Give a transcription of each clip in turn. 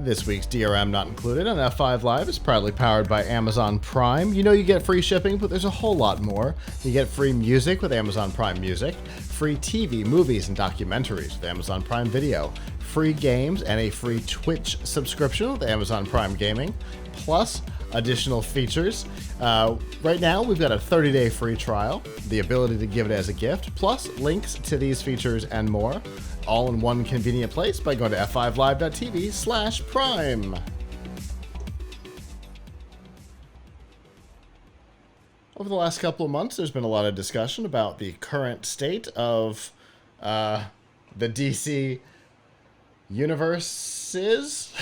This week's DRM Not Included on F5 Live is proudly powered by Amazon Prime. You know you get free shipping, but there's a whole lot more. You get free music with Amazon Prime Music, free TV, movies, and documentaries with Amazon Prime Video, free games, and a free Twitch subscription with Amazon Prime Gaming, plus additional features. Right now, we've got a 30-day free trial, the ability to give it as a gift, plus links to these features and more, all in one convenient place by going to f5live.tv/prime. Over the last couple of months, there's been a lot of discussion about the current state of the DC universes,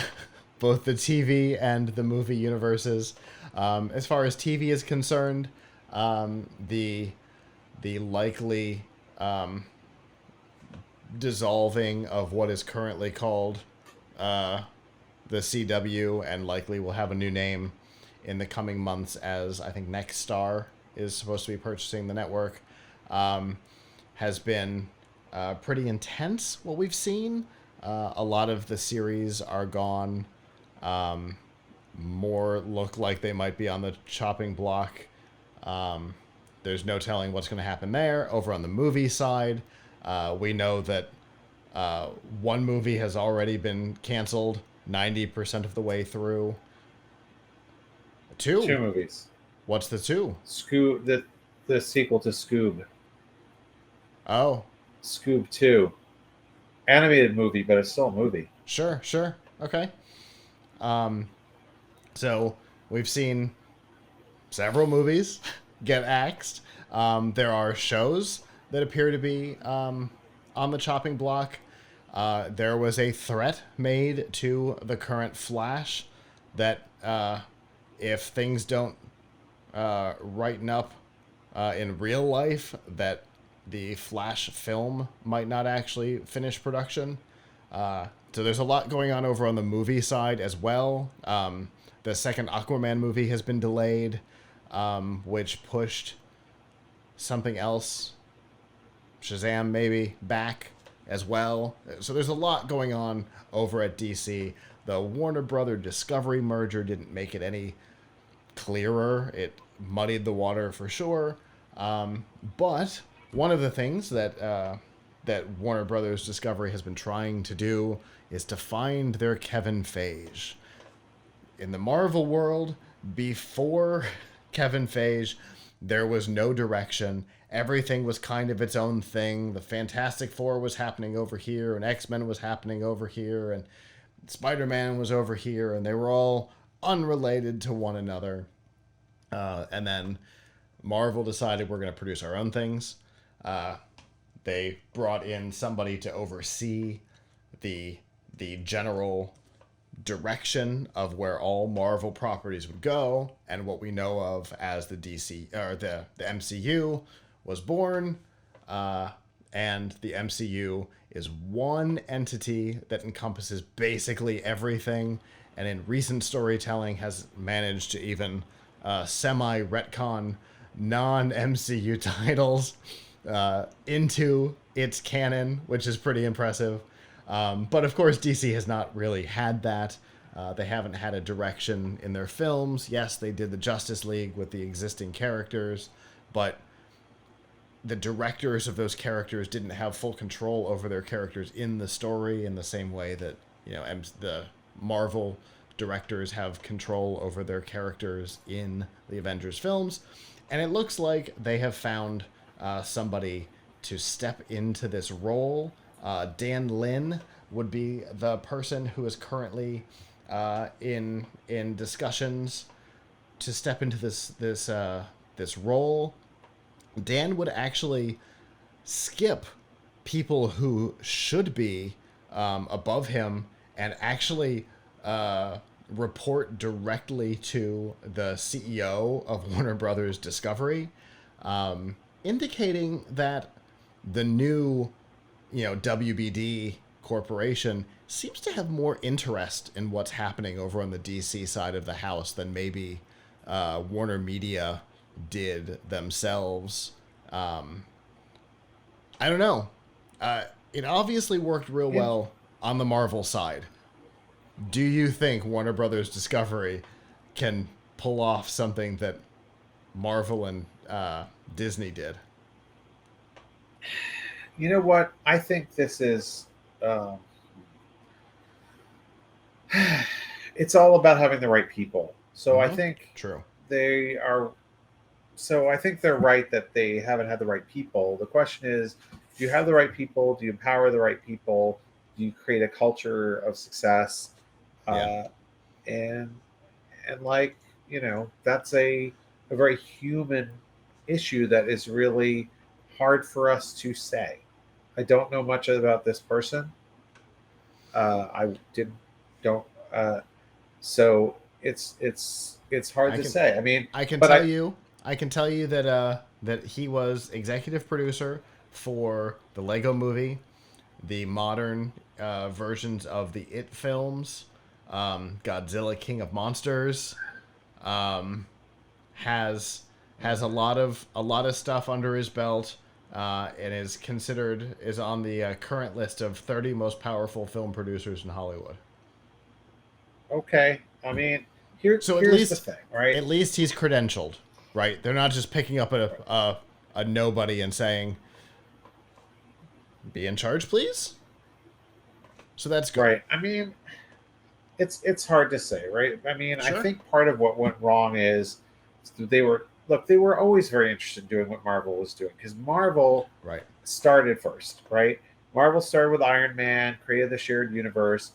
both the TV and the movie universes. As far as TV is concerned, the likely dissolving of what is currently called the CW, and likely will have a new name in the coming months, as I think Nexstar is supposed to be purchasing the network, has been pretty intense, what we've seen. A lot of the series are gone. More look like they might be on the chopping block. There's no telling what's going to happen there. Over on the movie side, we know that one movie has already been canceled 90% of the way through. Two movies. What's the two? Scoob, the sequel to Scoob. Oh. Scoob 2. Animated movie, but it's still a movie. Sure. Okay. So we've seen several movies get axed. There are shows that appear to be on the chopping block. There was a threat made to the current Flash that if things don't righten up in real life, that the Flash film might not actually finish production. So there's a lot going on over on the movie side as well. The second Aquaman movie has been delayed, which pushed something else, Shazam maybe, back as well. So there's a lot going on over at DC. The Warner Brother Discovery merger didn't make it any clearer. It muddied the water for sure. But one of the things that Warner Brothers Discovery has been trying to do is to find their Kevin Feige. In the Marvel world, before Kevin Feige, there was no direction. Everything was kind of its own thing. The Fantastic Four was happening over here, and X-Men was happening over here, and Spider-Man was over here, and they were all unrelated to one another. And then Marvel decided we're going to produce our own things. They brought in somebody to oversee the general direction of where all Marvel properties would go, and what we know of as the DC or the MCU was born. And the MCU is one entity that encompasses basically everything, and in recent storytelling has managed to even semi-retcon non-MCU titles into its canon, which is pretty impressive. But of course, DC has not really had that. They haven't had a direction in their films. Yes, they did the Justice League with the existing characters, but the directors of those characters didn't have full control over their characters in the story in the same way that, the Marvel directors have control over their characters in the Avengers films. And it looks like they have found somebody to step into this role. Dan Lin would be the person who is currently in discussions to step into this role. Dan would actually skip people who should be above him and actually report directly to the CEO of Warner Brothers Discovery, indicating that the new WBD corporation seems to have more interest in what's happening over on the DC side of the house than maybe Warner Media did themselves. I don't know. It obviously worked real well on the Marvel side. Do you think Warner Brothers Discovery can pull off something that Marvel and Disney did? You know what? I think this is. Um, it's all about having the right people. So I Mm-hmm. think True. they are. So I think they're right that they haven't had the right people. The question is, do you have the right people? Do you empower the right people? Do you create a culture of success? Yeah. Uh, and like that's a very human issue that is really hard for us to say. I don't know much about this person. I didn't don't so it's hard I to can say. I mean, I can but tell you that that he was executive producer for the Lego Movie, the modern versions of the It films, Godzilla King of Monsters, um, has a lot of stuff under his belt, and is on the current list of 30 most powerful film producers in Hollywood. okay. I mean, So here's the thing, right? at least he's credentialed, right? They're not just picking up a nobody and saying, "Be in charge, please." So that's good. Right. I mean, it's hard to say, right? I mean, I Sure. think part of what went wrong is they were always very interested in doing what Marvel was doing because Marvel Right. started first, right? Marvel started with Iron Man, created the shared universe.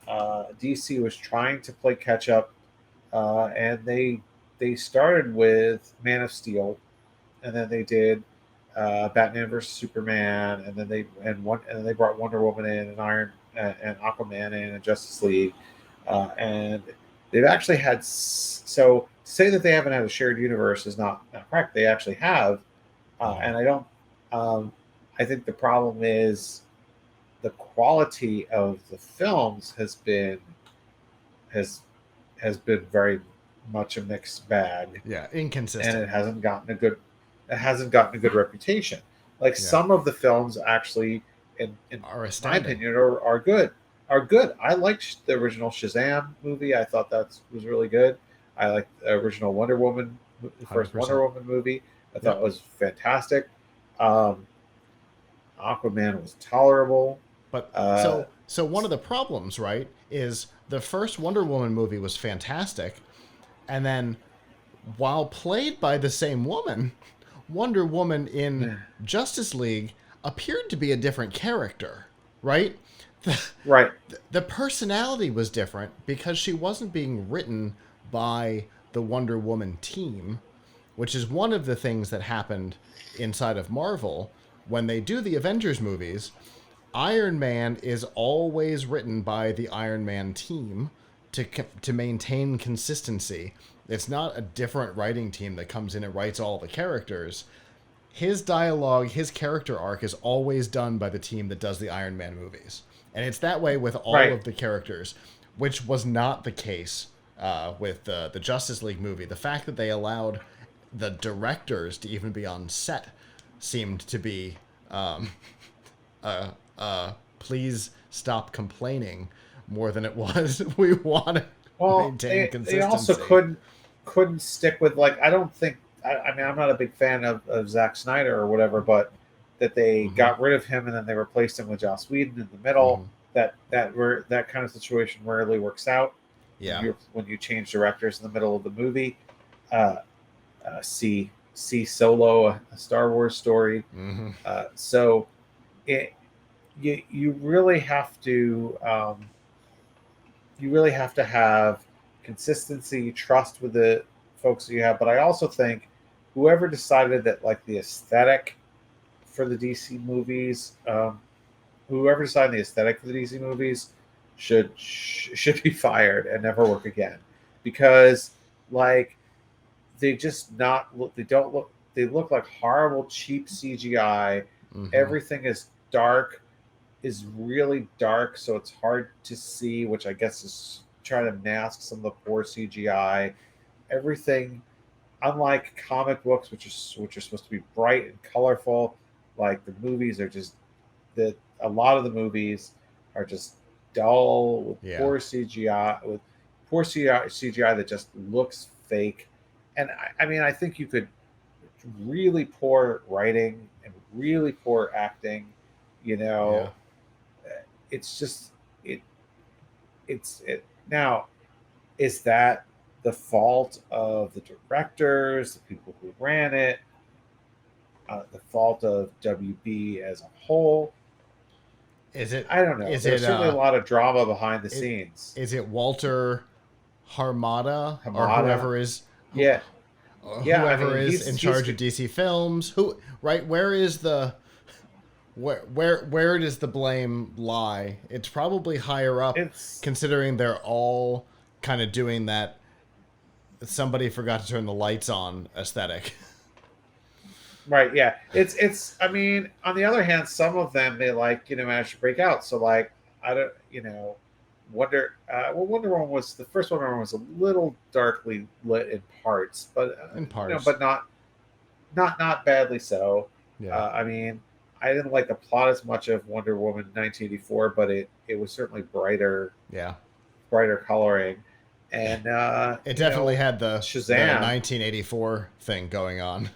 DC was trying to play catch up, and they started with Man of Steel, and then they did Batman versus Superman, and then they brought Wonder Woman in, and and Aquaman in, and Justice League, and they've actually had so to say that they haven't had a shared universe is not correct. They actually have, Mm-hmm. and I don't. Um, I think the problem is the quality of the films has has been very much a mixed bag, Yeah, and inconsistent. it hasn't gotten a good reputation. Like Yeah, some of the films actually, in are my astounding. opinion, are good. Are good. I liked the original Shazam movie. I thought that was really good. I liked the original the first Wonder 100%. Woman movie. I thought Yep. was fantastic. Um, Aquaman was tolerable. But Uh, so one of the problems, right, is the first Wonder Woman movie was fantastic, and then while played by the same woman, Wonder Woman in Justice League appeared to be a different character, right? The, right, the personality was different because she wasn't being written by the Wonder Woman team, which is one of the things that happened inside of Marvel when they do the Avengers movies. Iron Man is always written by the Iron Man team to maintain consistency. It's not a different writing team that comes in and writes all the characters. His dialogue, his character arc is always done by the team that does the Iron Man movies. And it's that way with all right. of the characters, which was not the case with the Justice League movie. The fact that they allowed the directors to even be on set seemed to be please stop complaining more than it was we want to Well, maintain they also consistency. couldn't stick with like I don't think I mean I'm not a big fan of Zack Snyder or whatever, but that they Mm-hmm. got rid of him and then they replaced him with Joss Whedon in the middle. Mm-hmm. That kind of situation rarely works out Yeah. when you change directors in the middle of the movie. Uh, see Solo, a Star Wars story. Mm-hmm. So it you really have to have consistency, trust with the folks that you have. But I also think whoever decided that like the aesthetic for the DC movies, whoever decided the aesthetic for the DC movies should be fired and never work again, because like they just not look. They don't look. They look like horrible, cheap CGI. Mm-hmm. Everything is really dark, so it's hard to see, which I guess is trying to mask some of the poor CGI. Everything, unlike comic books, which are supposed to be bright and colorful, like the movies are just that. A lot of the movies are just dull, with Yeah. poor CGI, CGI that just looks fake. And I mean, I think you could really poor writing and really poor acting. You Yeah. know, it's just it. It now. Is that the fault of the directors, the people who ran it, the fault of WB as a whole? Is it I don't know. is There's it certainly a lot of drama behind the it scenes. is it Walter Harmada or Hamada, yeah, yeah. I whoever mean, is in he's charge of DC Films? Who right? Where is the where does the blame lie? It's probably higher up, it's considering they're all kind of doing that. Somebody forgot to turn the lights on aesthetic. right. Yeah, it's. I mean, on the other hand, some of them they like managed to break out. So like I don't Wonder. Well, Wonder Woman was the first Wonder Woman was a little darkly lit in parts, but In parts. but not badly so. Yeah. I mean, I didn't like the plot as much of Wonder Woman 1984, but it was certainly Yeah. brighter coloring, and It definitely had the Shazam, 1984 thing going on.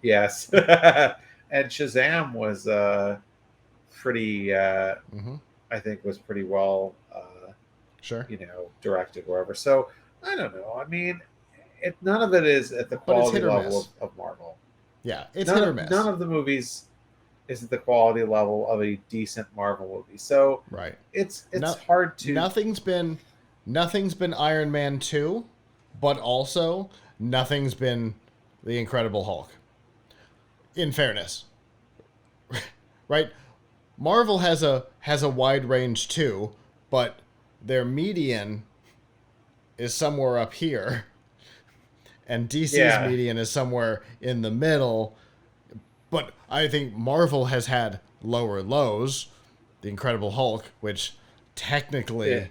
yes, and Shazam was pretty. Mm-hmm. I think was pretty well, Sure. directed wherever. So I don't know. I mean, none of it is at the But it's quality hit or level miss. of Marvel. Yeah, it's hit or miss. None of the movies is at the quality level of a decent Marvel movie. So Right. it's No, hard to. nothing's been Iron Man 2, but also nothing's been the Incredible Hulk. In fairness. Right? Marvel has a wide range too, but their median is somewhere up here, and DC's Yeah, median is somewhere in the middle. But I think Marvel has had lower lows. The Incredible Hulk, which yeah, technically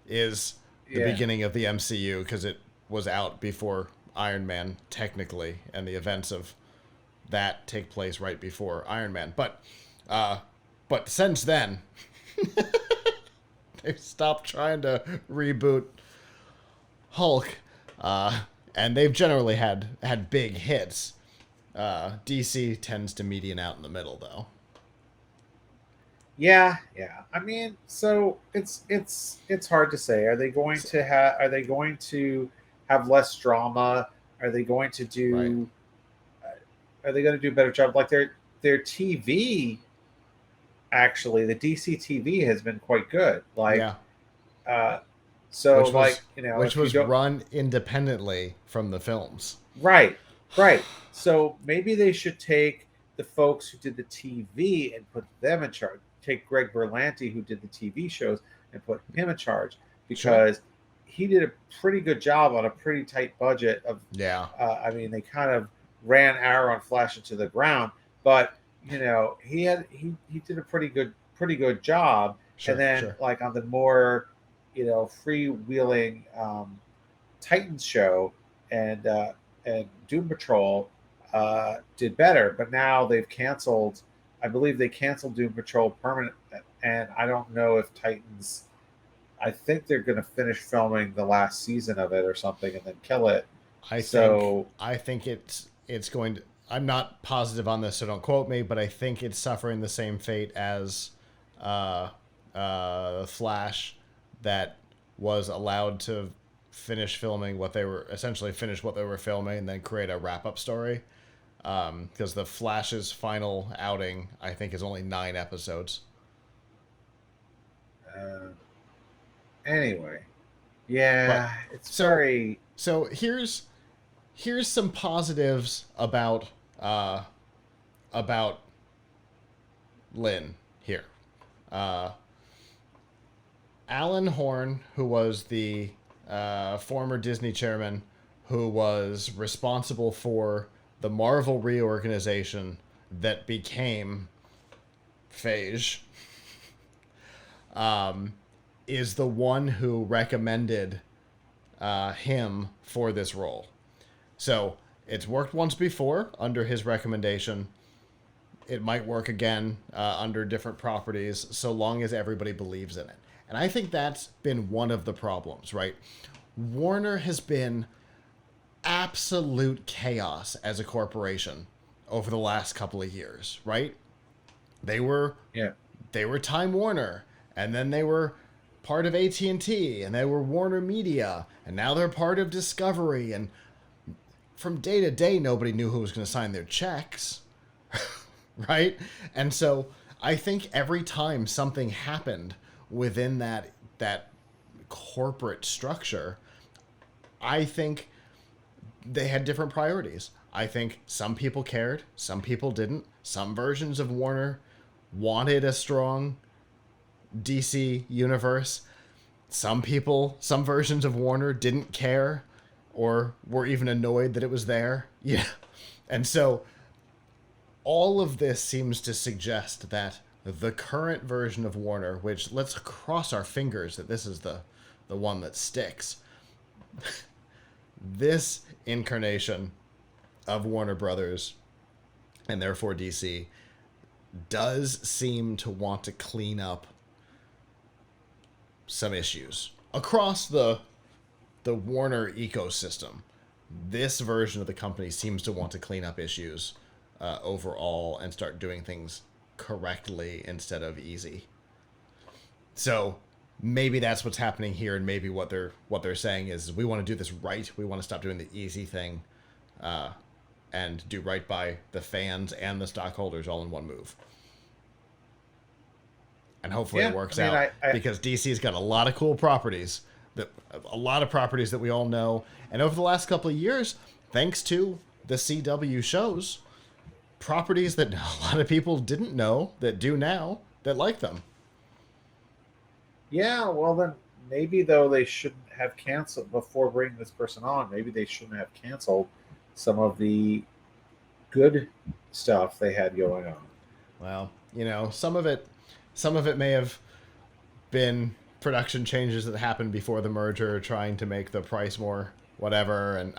is the yeah, beginning of the MCU because it was out before Iron Man, technically, and the events of that take place right before Iron Man. But since then, they've stopped trying to reboot Hulk, and they've generally had big hits. DC tends to median out in the middle, though. yeah. I mean, so it's hard to say. Are they going to have less drama? Are they going to Right. do? Are they going to do a better job? Like their TV, actually, the DC TV has been quite good. Like, Yeah. uh, so Which was like which if you was don't. run independently from the films. Right, right. So maybe they should take the folks who did the TV and put them in charge. Take Greg Berlanti, who did the TV shows, and put him in charge Sure. because he did a pretty good job on a pretty tight budget. Of, Yeah. I mean, they kind of ran Arrow and Flash into the ground, but he did a pretty good job. And Sure. then Sure. like on the more freewheeling Titans show and Doom Patrol did better, but now they've canceled. I believe they canceled Doom Patrol permanent, and I don't know if Titans. I think they're going to finish filming the last season of it or something, and then kill it. I think So I think it's going to. I'm not positive on this, so don't quote me. But I think it's suffering the same fate as uh, Flash, that was allowed to finish filming what they were essentially finish what they were filming and then create a wrap up story. Because the Flash's final outing, I think, is only 9 episodes. uh, anyway, But yeah, it's so very so here's some positives uh, about Lynn here. Uh, Alan Horn, who was the former Disney chairman, who was responsible for the Marvel reorganization that became Phage, is the one who recommended him for this role. So it's worked once before under his recommendation. it might work again under different properties, so long as everybody believes in it. And I think that's been one of the problems, right? Warner has been absolute chaos as a corporation over the last couple of years, right? They were Time Warner, and then they were part of AT&T, and they were Warner Media, and now they're part of Discovery, and from day to day nobody knew who was going to sign their checks. Right? And so I think every time something happened within that corporate structure, I think they had different priorities. I think some people cared, some people didn't. Some versions of Warner wanted a strong DC universe. Some versions of Warner didn't care or were even annoyed that it was there. Yeah. And so all of this seems to suggest that the current version of Warner, which let's cross our fingers that this is the one that sticks. This incarnation of Warner Brothers, and therefore DC, does seem to want to clean up some issues across the Warner ecosystem. This version of the company seems to want to clean up issues overall and start doing things correctly instead of easy. So maybe that's what's happening here, and maybe what they're saying is we want to do this right. We want to stop doing the easy thing, and do right by the fans and the stockholders all in one move. And hopefully it works out, because DC's got a lot of cool properties that we all know. And over the last couple of years, thanks to the CW shows, properties that a lot of people didn't know that do now that like them. Yeah, well then maybe though they shouldn't have canceled before bringing this person on. Maybe they shouldn't have canceled some of the good stuff they had going on. Well, some of it may have been production changes that happened before the merger, trying to make the price more whatever, and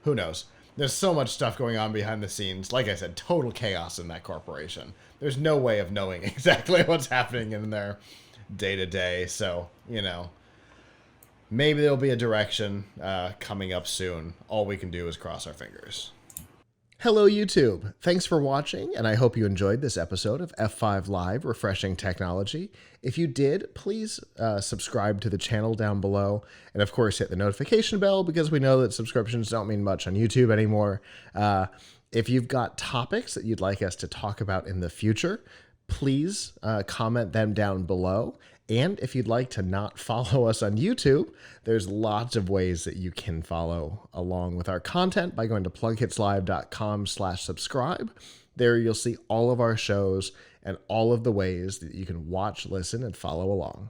who knows. There's so much stuff going on behind the scenes. Like I said, total chaos in that corporation. There's no way of knowing exactly what's happening in their day-to-day. So, maybe there'll be a direction coming up soon. All we can do is cross our fingers. Hello, YouTube. Thanks for watching, and I hope you enjoyed this episode of F5 Live Refreshing Technology. If you did, please subscribe to the channel down below, and of course hit the notification bell, because we know that subscriptions don't mean much on YouTube anymore. If you've got topics that you'd like us to talk about in the future, please comment them down below. And if you'd like to not follow us on YouTube, there's lots of ways that you can follow along with our content by going to plughitslive.com/subscribe. There you'll see all of our shows and all of the ways that you can watch, listen, and follow along.